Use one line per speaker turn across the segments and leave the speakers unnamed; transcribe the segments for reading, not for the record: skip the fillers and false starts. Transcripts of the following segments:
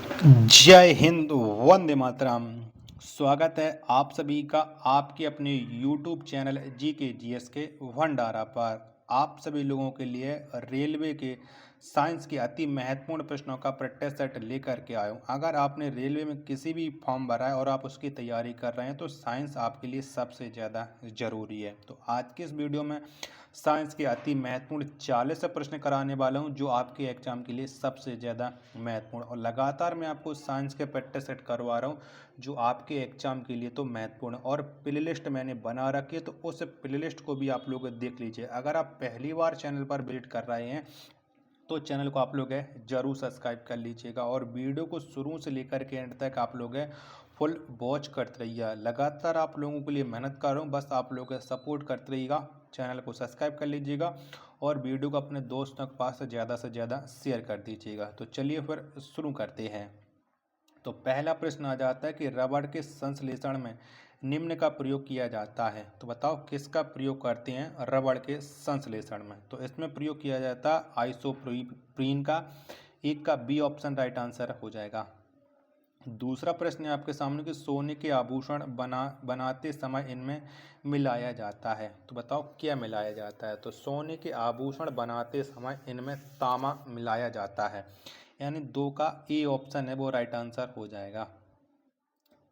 जय हिंद, वंदे मातरम। स्वागत है आप सभी का आपके अपने YouTube चैनल जी के GS के भंडारा पर। आप सभी लोगों के लिए रेलवे के साइंस के अति महत्वपूर्ण प्रश्नों का प्रैक्टिस सेट लेकर के आया हूँ। अगर आपने रेलवे में किसी भी फॉर्म भरा है और आप उसकी तैयारी कर रहे हैं तो साइंस आपके लिए सबसे ज़्यादा ज़रूरी है। तो आज के इस वीडियो में साइंस के अति महत्वपूर्ण 40 प्रश्न कराने वाला हूं जो आपके एग्जाम के लिए सबसे ज़्यादा महत्वपूर्ण, और लगातार मैं आपको साइंस के प्रैक्टिस सेट करवा रहा हूं जो आपके एग्जाम के लिए तो महत्वपूर्ण, और प्ले लिस्ट मैंने बना रखी है तो उस प्ले लिस्ट को भी आप लोग देख लीजिए। अगर आप पहली बार चैनल पर विजिट कर रहे हैं तो चैनल को आप लोग है जरूर सब्सक्राइब कर लीजिएगा, और वीडियो को शुरू से लेकर के एंड तक आप लोग है फुल वॉच करते रहिए। लगातार आप लोगों के लिए मेहनत कर रहा हूँ, बस आप लोग सपोर्ट करते रहिएगा। चैनल को सब्सक्राइब कर लीजिएगा और वीडियो को अपने दोस्तों के पास से ज़्यादा शेयर कर दीजिएगा। तो चलिए फिर शुरू करते हैं। तो पहला प्रश्न आ जाता है कि रबड़ के संश्लेषण में निम्न का प्रयोग किया जाता है। तो बताओ किसका प्रयोग करते हैं रबड़ के संश्लेषण में। तो इसमें प्रयोग किया जाता है आइसोप्रीन का। एक का बी ऑप्शन राइट आंसर हो जाएगा। दूसरा प्रश्न है आपके सामने कि सोने के आभूषण बनाते समय इनमें मिलाया जाता है। तो बताओ क्या मिलाया जाता है। तो सोने के आभूषण बनाते समय इनमें तांबा मिलाया जाता है, यानी दो का ए ऑप्शन है वो राइट आंसर हो जाएगा।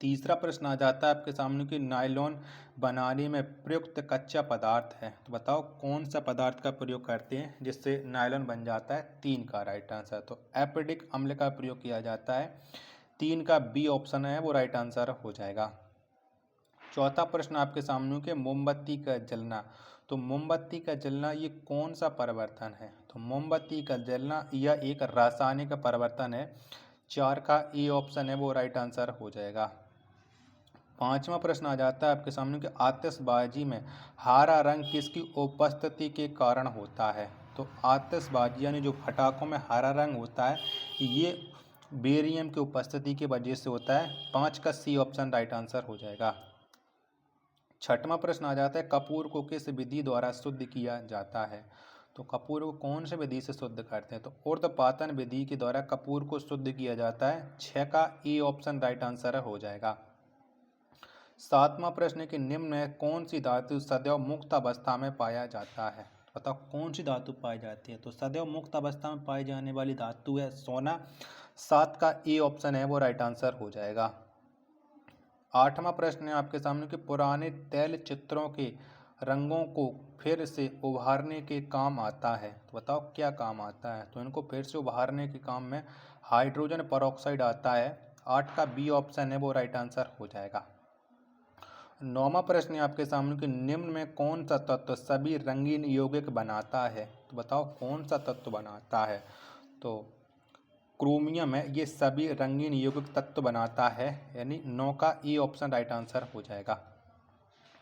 तीसरा प्रश्न आ जाता है आपके सामने कि नायलॉन बनाने में प्रयुक्त कच्चा पदार्थ है। तो बताओ कौन सा पदार्थ का प्रयोग करते हैं जिससे नायलॉन बन जाता है। तीन का राइट आंसर। तो एसिटिक अम्ल का प्रयोग किया जाता है। तीन का बी ऑप्शन है वो राइट आंसर हो जाएगा। चौथा प्रश्न आपके सामने के मोमबत्ती का जलना। तो मोमबत्ती का जलना ये कौन सा परिवर्तन है। तो मोमबत्ती का जलना यह एक रासायनिक परिवर्तन है। चार का ए ऑप्शन है वो राइट आंसर हो जाएगा। पांचवा प्रश्न आ जाता है आपके सामने कि आतिशबाजी में हरा रंग किसकी उपस्थिति के कारण होता है। तो आतिशबाजी यानी जो पटाखों में हरा रंग होता है ये बेरियम की उपस्थिति की वजह से होता है। पाँच का सी ऑप्शन राइट आंसर हो जाएगा। छठवां प्रश्न आ जाता है कपूर को किस विधि द्वारा शुद्ध किया जाता है। तो कपूर को कौन से विधि से शुद्ध करते हैं। तो ऊर्ध्वपातन विधि के द्वारा कपूर को शुद्ध किया जाता है। छः का ए ऑप्शन राइट आंसर हो जाएगा। सातवां प्रश्न है कि निम्न में कौन सी धातु सदैव मुक्त अवस्था में पाया जाता है। बताओ कौन सी धातु पाई जाती है। तो सदैव मुक्त अवस्था में पाई जाने वाली धातु है सोना। सात का ए ऑप्शन है वो राइट आंसर हो जाएगा। आठवां प्रश्न है आपके सामने कि पुराने तैल चित्रों के रंगों को फिर से उभारने के काम आता है। तो बताओ क्या काम आता है। तो इनको फिर से उभारने के काम में हाइड्रोजन परऑक्साइड आता है। आठ का बी ऑप्शन है वो राइट आंसर हो जाएगा। नौवां प्रश्न है आपके सामने कि निम्न में कौन सा तत्व सभी रंगीन यौगिक बनाता है। तो बताओ कौन सा तत्व बनाता है। तो क्रोमियम है ये सभी रंगीन यौगिक तत्व बनाता है, यानी नौ का ए ऑप्शन राइट आंसर हो जाएगा।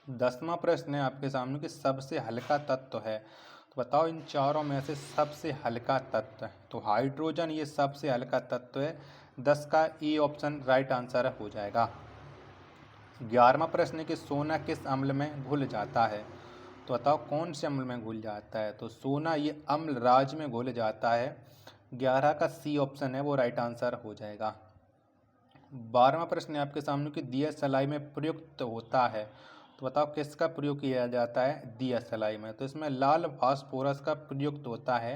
दसवां प्रश्न है आपके सामने कि सबसे हल्का तत्व है। तो बताओ इन चारों में से सबसे हल्का तत्व। तो हाइड्रोजन ये सबसे हल्का तत्व है। दस का ए ऑप्शन राइट आंसर हो जाएगा। 11वां प्रश्न है कि सोना किस अम्ल में घुल जाता है। तो बताओ कौन से अम्ल में घुल जाता है। तो सोना ये अम्ल राज में घुल जाता है। 11 का सी ऑप्शन है वो राइट आंसर हो जाएगा। 12वां प्रश्न है आपके सामने कि दिया सलाई में प्रयुक्त होता है। तो बताओ किसका प्रयोग किया जाता है दिया सलाई में। तो इसमें लाल फास्फोरस का प्रयुक्त होता है।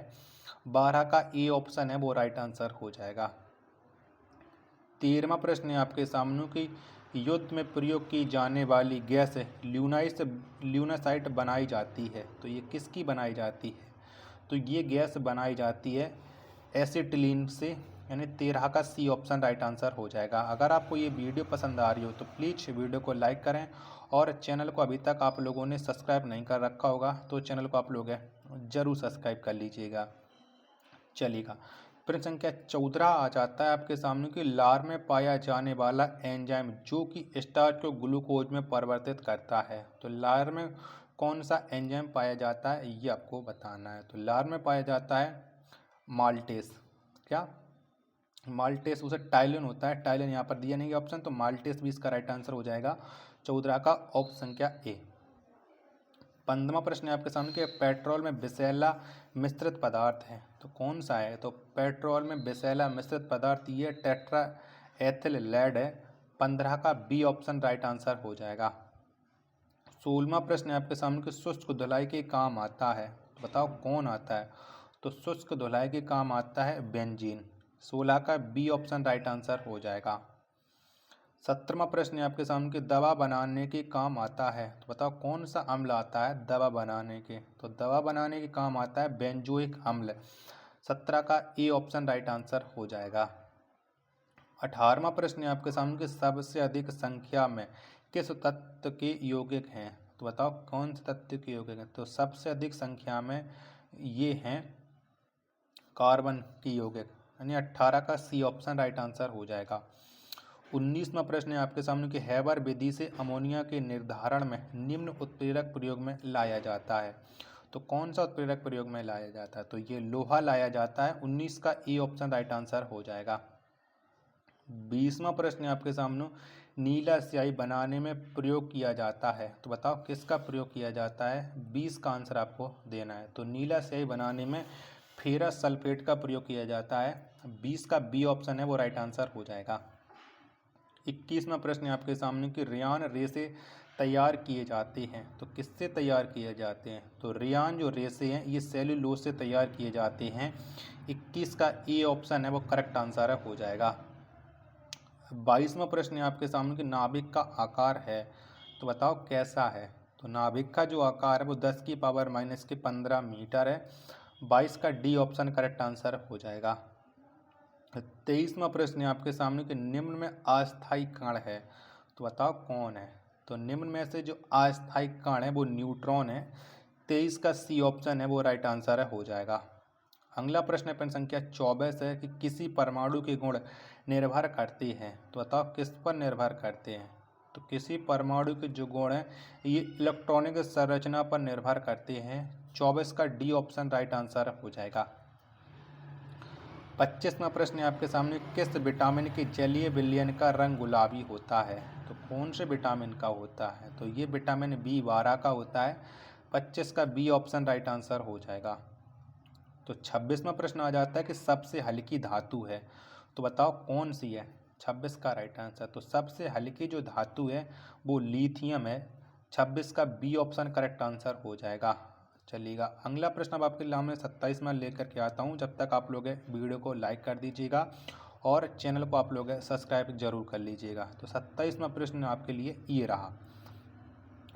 12 का ए ऑप्शन है वो राइट आंसर हो जाएगा। 13वां प्रश्न है आपके सामने कि युद्ध में प्रयोग की जाने वाली गैस ल्यूनासाइट बनाई जाती है। तो ये किसकी बनाई जाती है। तो ये गैस बनाई जाती है एसिटिलीन से, यानी 13 का सी ऑप्शन राइट आंसर हो जाएगा। अगर आपको ये वीडियो पसंद आ रही हो तो प्लीज़ वीडियो को लाइक करें, और चैनल को अभी तक आप लोगों ने सब्सक्राइब नहीं कर रखा होगा तो चैनल को आप लोग ज़रूर सब्सक्राइब कर लीजिएगा। चलेगा। प्रश्न संख्या 14 आ जाता है आपके सामने कि लार में पाया जाने वाला एंजाइम जो कि स्टार्च को ग्लूकोज में परिवर्तित करता है। तो लार में कौन सा एंजाइम पाया जाता है ये आपको बताना है। तो लार में पाया जाता है माल्टेस। क्या माल्टेस, उसे टाइलिन होता है। टाइलिन यहाँ पर दिया नहीं ऑप्शन, तो माल्टेस भी इसका राइट आंसर हो जाएगा। 14 का ऑप्शन संख्या ए। 15वां प्रश्न है आपके सामने कि पेट्रोल में विषैला मिश्रित पदार्थ है तो कौन सा है? तो पेट्रोल में विषैला मिश्रित पदार्थ ये टेट्रा एथिल लेड है। 15 का बी ऑप्शन राइट आंसर हो जाएगा। 16वां प्रश्न है आपके सामने कि शुष्क धुलाई के काम आता है तो बताओ कौन आता है? तो शुष्क धुलाई के काम आता है बेंजीन। 16 का बी ऑप्शन राइट आंसर हो जाएगा। 17वां प्रश्न है आपके सामने कि दवा बनाने के काम आता है तो बताओ कौन सा अम्ल आता है दवा बनाने के? तो दवा बनाने के काम आता है बेंजोइक अम्ल। 17 का ए ऑप्शन राइट आंसर हो जाएगा। 18वां प्रश्न है आपके सामने कि सबसे अधिक संख्या में किस तत्व के यौगिक हैं तो बताओ कौन से तत्व के यौगिक हैं? तो सबसे अधिक संख्या में ये हैं कार्बन की यौगिक, यानी 18 का सी ऑप्शन राइट आंसर हो जाएगा। 19वां प्रश्न है आपके सामने कि हैबर विधि से अमोनिया के निर्धारण में निम्न उत्प्रेरक प्रयोग में लाया जाता है तो कौन सा उत्प्रेरक प्रयोग में लाया जाता है? तो ये लोहा लाया जाता है। 19 का ए ऑप्शन राइट आंसर हो जाएगा। 20वां प्रश्न है आपके सामने नीला स्याही बनाने में प्रयोग किया जाता है तो बताओ किसका प्रयोग किया जाता है? 20 का आंसर आपको देना है। तो नीला स्याही बनाने में फेरस सल्फेट का प्रयोग किया जाता है। 20 का बी ऑप्शन है वो राइट आंसर हो जाएगा। 21वां प्रश्न है आपके सामने कि रेयान रेसे तैयार किए जाते हैं तो किससे तैयार किए जाते हैं? तो रेयान जो रेसे हैं ये सेलुलोज से तैयार किए जाते हैं। 21 का ए ऑप्शन है वो करेक्ट आंसर हो जाएगा। 22वां प्रश्न है आपके सामने कि नाभिक का आकार है तो बताओ कैसा है? तो नाभिक का जो आकार है वो 10 की पावर माइनस के 15 मीटर है। 22 का डी ऑप्शन करेक्ट आंसर हो जाएगा। 23वां प्रश्न है आपके सामने कि निम्न में अस्थायी कण है तो बताओ कौन है? तो निम्न में से जो अस्थायी कण है वो न्यूट्रॉन है। 23 का सी ऑप्शन है वो राइट आंसर हो जाएगा। अगला प्रश्न प्रश्न संख्या 24 है कि किसी परमाणु के गुण निर्भर करते हैं तो बताओ किस पर निर्भर करते हैं? तो किसी परमाणु के जो गुण हैं ये इलेक्ट्रॉनिक संरचना पर निर्भर करते हैं। 24 का डी ऑप्शन राइट आंसर हो जाएगा। 25वां प्रश्न है आपके सामने किस विटामिन के जलीय विलयन का रंग गुलाबी होता है तो कौन से विटामिन का होता है? तो ये विटामिन B12 का होता है। 25 का बी ऑप्शन राइट आंसर हो जाएगा। तो 26वां प्रश्न आ जाता है कि सबसे हल्की धातु है तो बताओ कौन सी है? 26 का राइट आंसर। तो सबसे हल्की जो धातु है वो लिथियम है। 26 का बी ऑप्शन करेक्ट आंसर हो जाएगा। चलिएगा अगला प्रश्न अब आपके सामने 27 में लेकर के आता हूँ। जब तक आप लोग वीडियो को लाइक कर दीजिएगा और चैनल को आप लोग सब्सक्राइब जरूर कर लीजिएगा। तो 27वां प्रश्न आपके लिए ये रहा,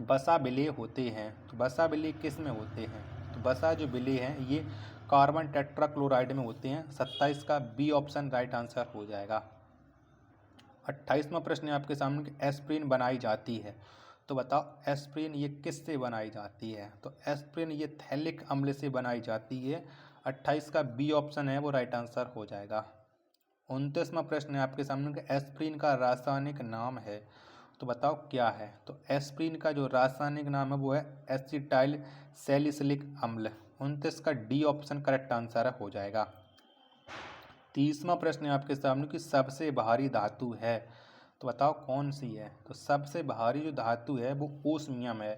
बसा बिले होते हैं तो बसा बिले किस में होते हैं? तो बसा जो बिले हैं ये कार्बन टेट्राक्लोराइड में होते हैं। 27 का बी ऑप्शन राइट आंसर हो जाएगा। 28वां प्रश्न है आपके सामने कि एस्प्रिन बनाई जाती है तो बताओ एस्प्रिन ये किससे बनाई जाती है? तो एस्प्रिन ये थैलिक अम्ल से बनाई जाती है। 28 का बी ऑप्शन है वो राइट आंसर हो जाएगा। 29वां प्रश्न है आपके सामने कि एस्प्रिन का रासायनिक नाम है तो बताओ क्या है? तो एस्प्रिन का जो रासायनिक नाम है वो है एसिटाइल सैलिसिलिक अम्ल। 29 का डी ऑप्शन करेक्ट आंसर हो जाएगा। 30वां प्रश्न है आपके सामने कि सबसे भारी धातु है तो बताओ कौन सी है? तो सबसे भारी जो धातु है वो ओस्मियम है।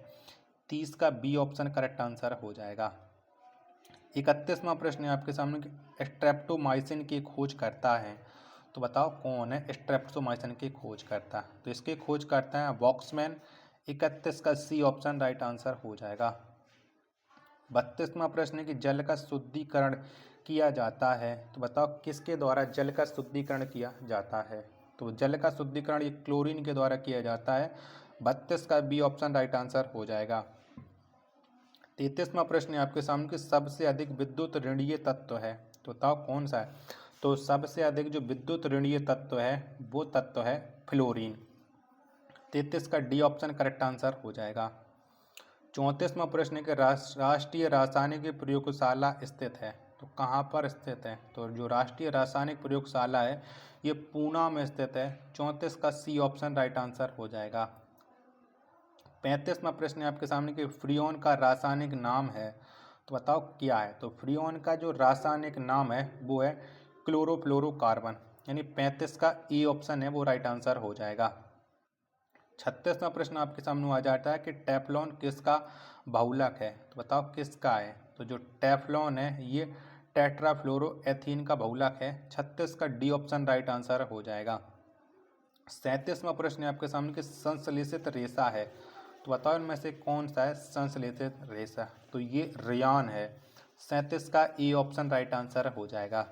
30 का बी ऑप्शन करेक्ट आंसर हो जाएगा। 31वां प्रश्न है आपके सामने कि स्ट्रेप्टोमाइसिन की खोज करता है तो बताओ कौन है स्ट्रेप्टोमाइसिन की खोज करता है? तो इसकी खोज करता है वॉक्समैन। 31 का सी ऑप्शन राइट आंसर हो जाएगा। 32वां प्रश्न है कि जल का शुद्धिकरण किया जाता है तो बताओ किसके द्वारा जल का शुद्धिकरण किया जाता है? तो जल का शुद्धिकरण ये क्लोरीन के द्वारा किया जाता है। 32 का बी ऑप्शन राइट आंसर हो जाएगा। 33वां प्रश्न है आपके सामने कि सबसे अधिक विद्युत ऋणीय तत्व है तो बताओ कौन सा है? तो सबसे अधिक जो विद्युत ऋणीय तत्व है वो तत्व है फ्लोरीन। 33 का डी ऑप्शन करेक्ट आंसर हो जाएगा। 34वां प्रश्न है कि राष्ट्रीय रासायनिक प्रयोगशाला स्थित है तो कहाँ पर स्थित है? तो जो राष्ट्रीय रासायनिक प्रयोगशाला है ये पूना में स्थित है। 34 का सी ऑप्शन राइट आंसर हो जाएगा। 35वां प्रश्न है आपके सामने कि फ्रियोन का रासायनिक नाम है तो बताओ क्या है? तो फ्रियोन का जो रासायनिक नाम है वो है क्लोरोफ्लोरोकार्बन, यानी 35 का ई ऑप्शन है वो राइट आंसर हो जाएगा। 36वां प्रश्न आपके सामने आ जाता है कि टेफ्लॉन किसका बहुलक है, तो बताओ किसका है? तो जो टेफ्लॉन है ये टेट्राफ्लोरोएथीन का बहुलक है। 36 का डी ऑप्शन राइट आंसर हो जाएगा। 37वां प्रश्न है आपके सामने कि संश्लेषित रेशा है, तो बताओ इनमें से कौन सा है संश्लेषित रेशा? तो ये रेयान है। 37 का ए ऑप्शन राइट आंसर हो जाएगा।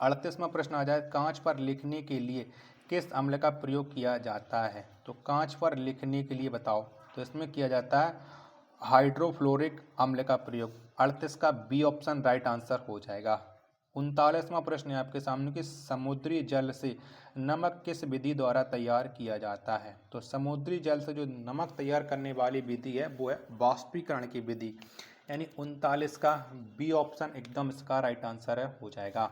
38वां प्रश्न आ जाए, कांच पर लिखने के लिए किस अम्ल का प्रयोग किया जाता है? तो कांच पर लिखने के लिए बताओ, तो इसमें किया जाता है हाइड्रोफ्लोरिक अम्ल का प्रयोग। 38 का बी ऑप्शन राइट आंसर हो जाएगा। 39वां प्रश्न है आपके सामने कि समुद्री जल से नमक किस विधि द्वारा तैयार किया जाता है? तो समुद्री जल से जो नमक तैयार करने वाली विधि है वो है वाष्पीकरण की विधि, यानी 39 का बी ऑप्शन एकदम इसका राइट आंसर है हो जाएगा।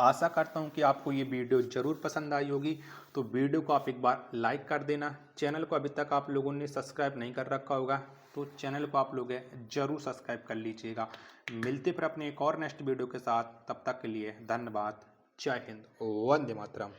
आशा करता हूं कि आपको ये वीडियो जरूर पसंद आई होगी, तो वीडियो को आप एक बार लाइक कर देना। चैनल को अभी तक आप लोगों ने सब्सक्राइब नहीं कर रखा होगा तो चैनल को आप लोग जरूर सब्सक्राइब कर लीजिएगा। मिलते फिर अपने एक और नेक्स्ट वीडियो के साथ, तब तक के लिए धन्यवाद। जय हिंद, वंदे मातरम।